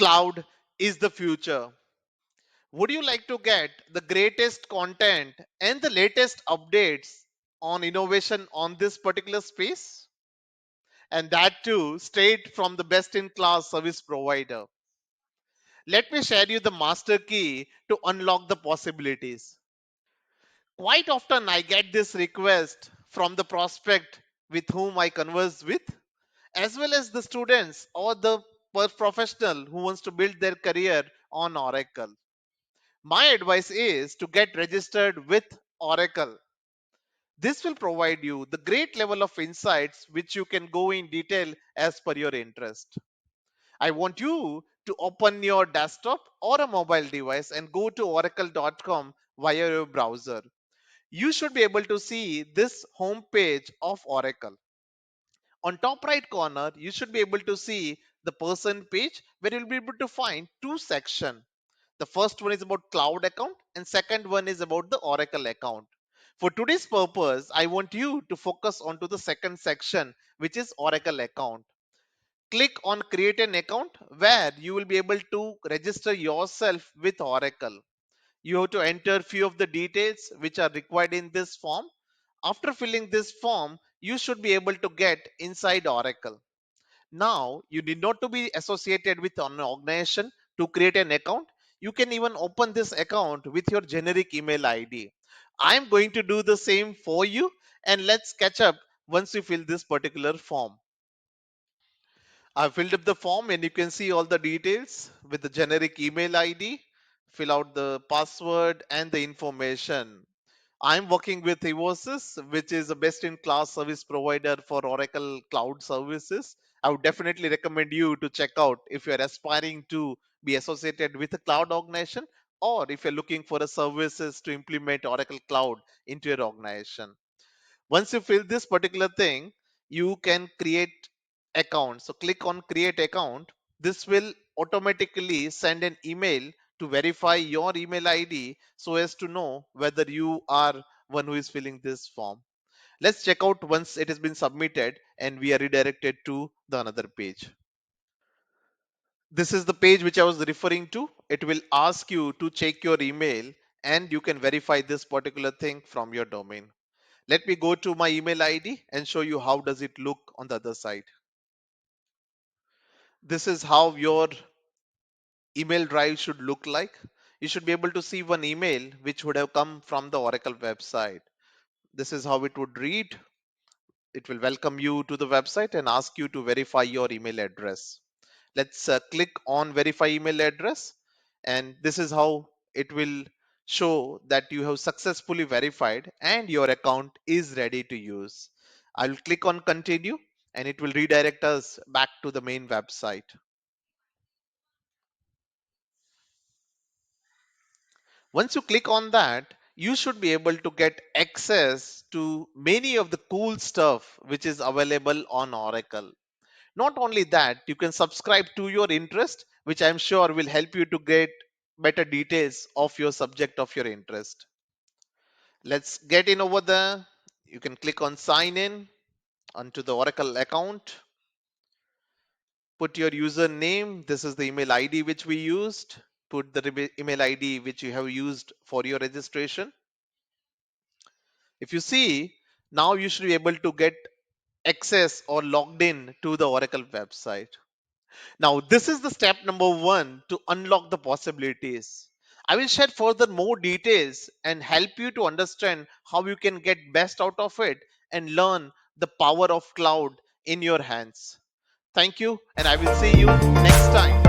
Cloud is the future. Would you like to get the greatest content and the latest updates on innovation on this particular space? And that too, straight from the best in class service provider. Let me share you the master key to unlock the possibilities. Quite often, I get this request from the prospect with whom I converse with, as well as the students or the professional who wants to build their career on Oracle. My advice is to get registered with Oracle. This will provide you the great level of insights which you can go in detail as per your interest. I want you to open your desktop or a mobile device and go to oracle.com via your browser. You should be able to see this home page of Oracle. On top right corner, you should be able to see the person page where you'll be able to find two sections. The first one is about cloud account and second one is about the Oracle account. For today's purpose, I want you to focus onto the second section, which is Oracle account. Click on create an account where you will be able to register yourself with Oracle. You have to enter few of the details which are required in this form. After filling this form, you should be able to get inside Oracle. Now, you need not to be associated with an organization to create an account. You can even open this account with your generic email ID. I'm going to do the same for you and let's catch up once you fill this particular form. I filled up the form and you can see all the details with the generic email ID. Fill out the password and the information. I'm working with Evosys, which is a best in class service provider for Oracle Cloud Services. I would definitely recommend you to check out if you're aspiring to be associated with a cloud organization or if you're looking for a services to implement Oracle Cloud into your organization. Once you fill this particular thing, you can create account. So click on create account. This will automatically send an email to verify your email ID so as to know whether you are one who is filling this form. Let's check out once it has been submitted and we are redirected to the another page. This is the page which I was referring to. It will ask you to check your email and you can verify this particular thing from your domain. Let me go to my email ID and show you how does it look on the other side. This is how your email drive should look like. You should be able to see one email which would have come from the Oracle website. This is how it would read. It will welcome you to the website and ask you to verify your email address. Let's click on verify email address and this is how it will show that you have successfully verified and your account is ready to use. I'll click on continue and it will redirect us back to the main website. Once you click on that, you should be able to get access to many of the cool stuff which is available on Oracle. Not only that, you can subscribe to your interest, which I'm sure will help you to get better details of your subject of your interest. Let's get in over there. You can click on sign in onto the Oracle account. Put your username. This is the email ID which we used. Put the email ID which you have used for your registration. If you see, now you should be able to get access or logged in to the Oracle website. Now, this is the step number one to unlock the possibilities. I will share further more details and help you to understand how you can get best out of it and learn the power of cloud in your hands. Thank you, and I will see you next time.